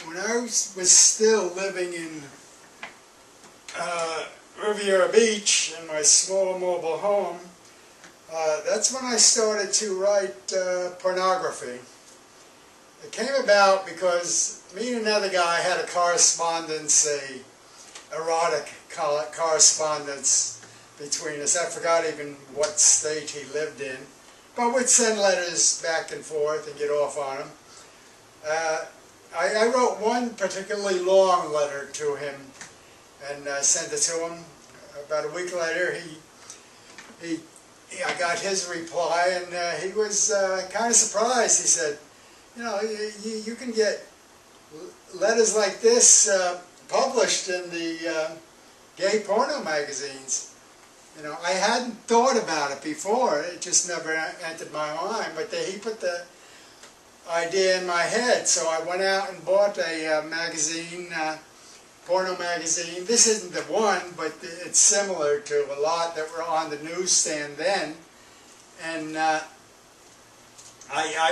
when I was still living in Riviera Beach in my small mobile home, that's when I started to write pornography. It came about because me and another guy had a correspondence, erotic correspondence between us. I forgot even what state he lived in, but we'd send letters back and forth and get off on them. I wrote one particularly long letter to him and sent it to him. About a week later, I got his reply, and he was kind of surprised. He said, "You know, you can get letters like this published in the gay porno magazines." You know, I hadn't thought about it before. It just never entered my mind. But he put the idea in my head, so I went out and bought a magazine, porno magazine. This isn't the one, but it's similar to a lot that were on the newsstand then. And I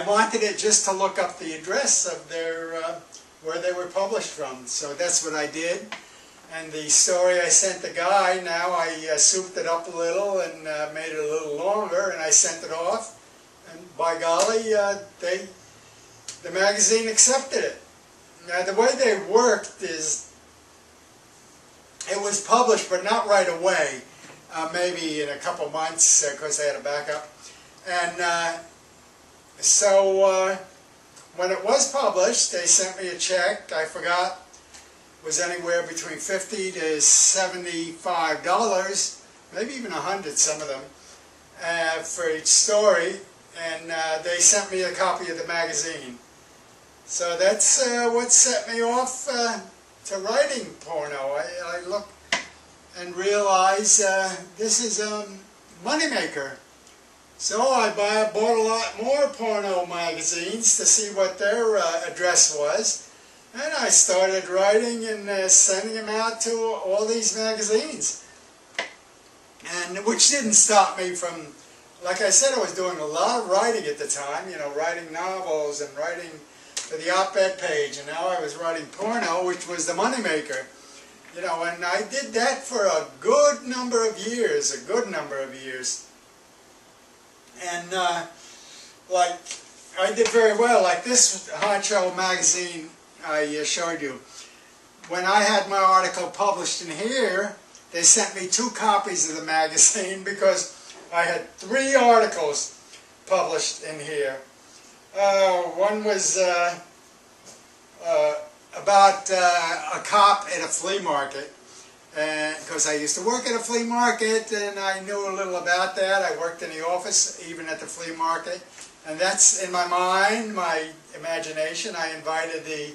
wanted it just to look up the address of their where they were published from. So that's what I did. And the story I sent the guy, now I souped it up a little and made it a little longer, and I sent it off. And by golly, the magazine accepted it. Now the way they worked is, it was published, but not right away. Maybe in a couple months, because they had a backup. And so when it was published, they sent me a check. I forgot, it was anywhere between $50 to $75, maybe even $100, some of them, for each story. And they sent me a copy of the magazine. So that's what set me off to writing porno. I look and realize this is a moneymaker. So I bought a lot more porno magazines to see what their address was. And I started writing and sending them out to all these magazines. And which didn't stop me from, like I said, I was doing a lot of writing at the time, you know, writing novels and writing for the op-ed page, and now I was writing porno, which was the moneymaker. You know, and I did that for a good number of years, And, like, I did very well. Like this Honcho magazine I showed you. When I had my article published in here, they sent me 2 copies of the magazine because I had 3 articles published in here. One was about a cop at a flea market, because I used to work at a flea market and I knew a little about that. I worked in the office, even at the flea market, and that's in my mind, my imagination. I invited the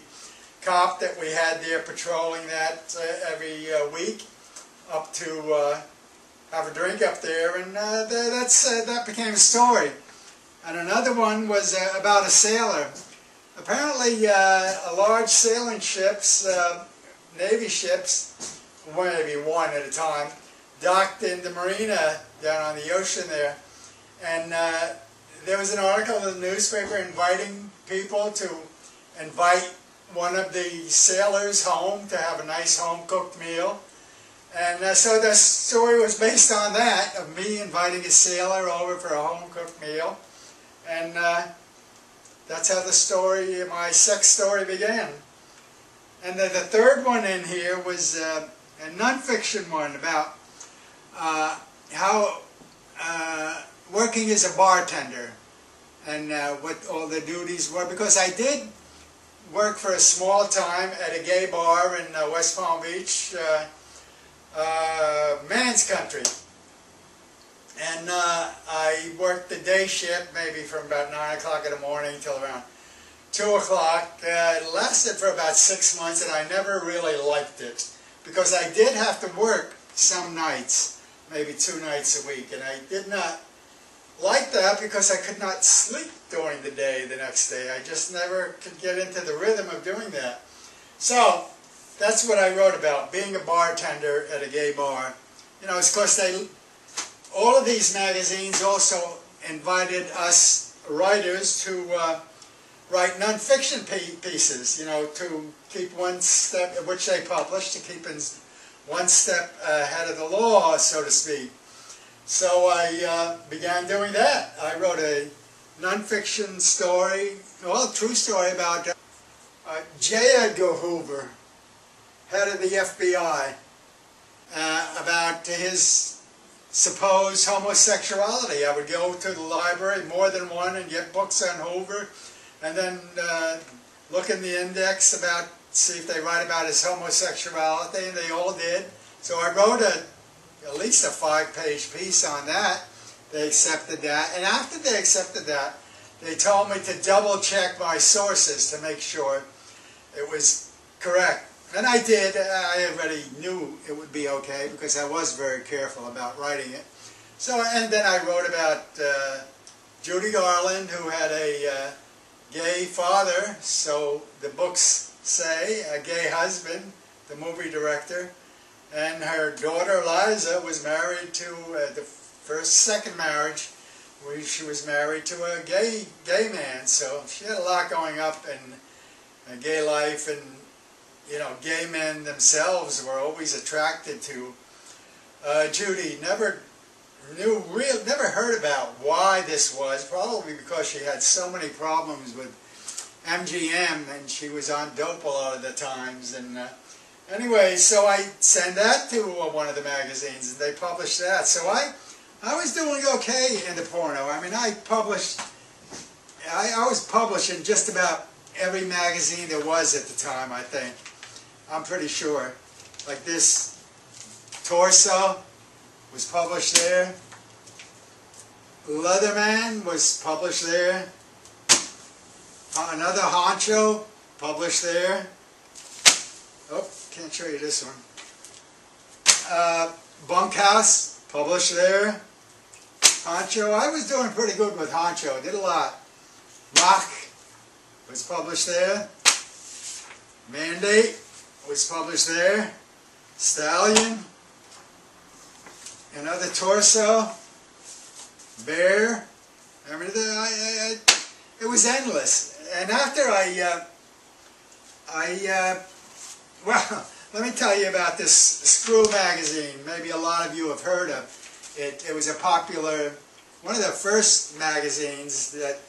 cop that we had there patrolling that every week up to have a drink up there, and that became a story. And another one was about a sailor. Apparently, large sailing ships, Navy ships, maybe one at a time, docked in the marina down on the ocean there. And there was an article in the newspaper inviting people to invite one of the sailors home to have a nice home-cooked meal. And so the story was based on that, of me inviting a sailor over for a home-cooked meal. And that's how the story, my sex story, began. And then the third one in here was a non-fiction one about how working as a bartender and what all the duties were. Because I did work for a small time at a gay bar in West Palm Beach, Man's Country. And I worked the day shift, maybe from about 9 o'clock in the morning till around 2 o'clock. It lasted for about 6 months, and I never really liked it, because I did have to work some nights, maybe 2 nights a week, and I did not like that because I could not sleep during the day the next day. I just never could get into the rhythm of doing that. So that's what I wrote about, being a bartender at a gay bar. You know, it's because all of these magazines also invited us writers to write non-fiction pieces, you know, to keep one step, which they published, to keep in one step ahead of the law, so to speak. So I began doing that. I wrote a non-fiction story, well, a true story about J. Edgar Hoover, head of the FBI, about his supposed homosexuality. I would go to the library, more than one, and get books on Hoover, and then look in the index about, see if they write about his homosexuality, and they all did. So I wrote at least a 5-page piece on that. They accepted that, and after they accepted that, they told me to double check my sources to make sure it was correct. And I did. I already knew it would be okay because I was very careful about writing it. So, and then I wrote about Judy Garland, who had a gay father, so the books say, a gay husband, the movie director, and her daughter Liza was married to the second marriage, where she was married to a gay man. So she had a lot going up in a gay life, and you know, gay men themselves were always attracted to Judy. Never heard about why this was. Probably because she had so many problems with MGM, and she was on dope a lot of the times. And anyway, so I sent that to one of the magazines, and they published that. So I was doing okay in the porno. I mean, I was publishing just about every magazine there was at the time, I think. I'm pretty sure. Like this Torso was published there. Leatherman was published there. Another Honcho published there. Oh, can't show you this one. Bunkhouse published there. Honcho, I was doing pretty good with Honcho. I did a lot. Rock was published there. Mandate was published there. Stallion. Another Torso. Bear. I mean, it was endless. And after well, let me tell you about this Screw magazine. Maybe a lot of you have heard of it. It was a popular, one of the first magazines that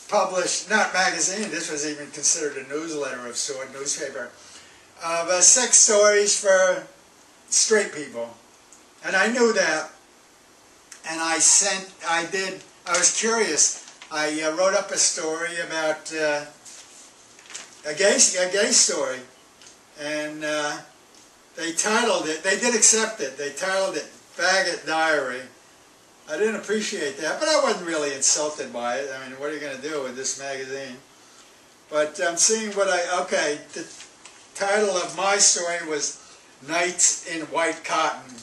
published, not magazine, this was even considered a newsletter of sort, newspaper, of sex stories for straight people. And I knew that, and I was curious. I wrote up a story about a gay story, and they titled it, they did accept it, they titled it Faggot Diary. I didn't appreciate that, but I wasn't really insulted by it. I mean, what are you going to do with this magazine? But I'm seeing the title of my story was Nights in White Cotton.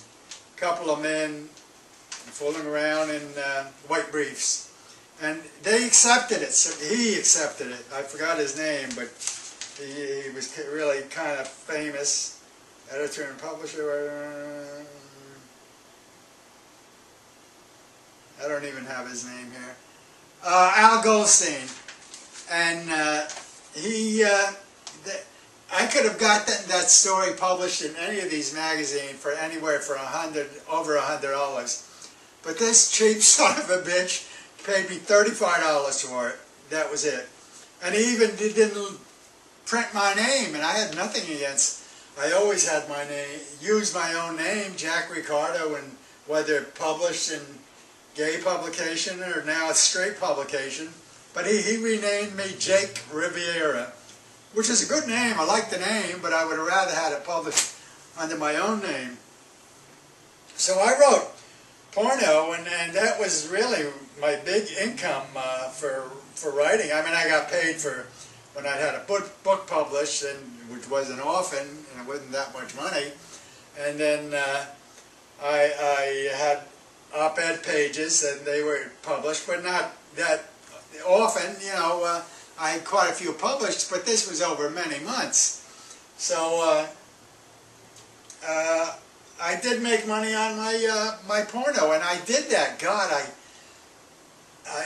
A couple of men fooling around in white briefs. And they accepted it. So he accepted it. I forgot his name, but he was really kind of famous. Editor and publisher. I don't even have his name here. Al Goldstein. And I could have got that story published in any of these magazines for anywhere for over $100. But this cheap son of a bitch paid me $35 for it. That was it. And he even didn't print my name, and I had nothing against. I always had my name, used my own name, Jack Ricardo, and whether published in gay publication or now it's straight publication. But he renamed me Jake Riviera, which is a good name. I like the name, but I would have rather had it published under my own name. So I wrote porno, and that was really my big income for writing. I mean, I got paid for when I had a book published, which wasn't often, and it wasn't that much money. And then I had op-ed pages, and they were published, but not that often. You know, I had quite a few published, but this was over many months. So I did make money on my porno, and I did that. God,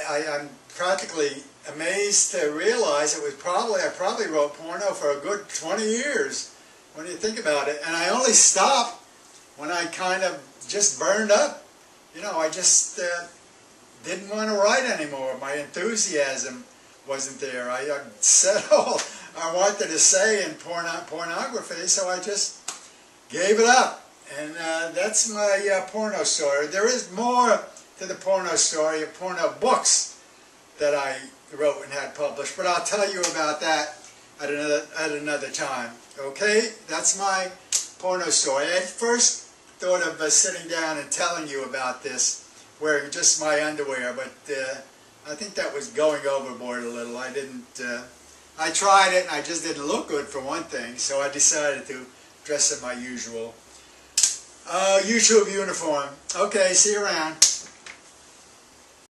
I'm practically amazed to realize I probably wrote porno for a good 20 years. When you think about it, and I only stopped when I kind of just burned up. You know, I just didn't want to write anymore. My enthusiasm wasn't there. I said all I wanted to say in pornography, so I just gave it up. And that's my porno story. There is more to the porno story, porno books that I wrote and had published, but I'll tell you about that at another time. Okay, that's my porno story. I first thought of sitting down and telling you about this, wearing just my underwear, but I think that was going overboard a little. I tried it and I just didn't look good for one thing, so I decided to dress in my usual YouTube uniform. Okay, see you around.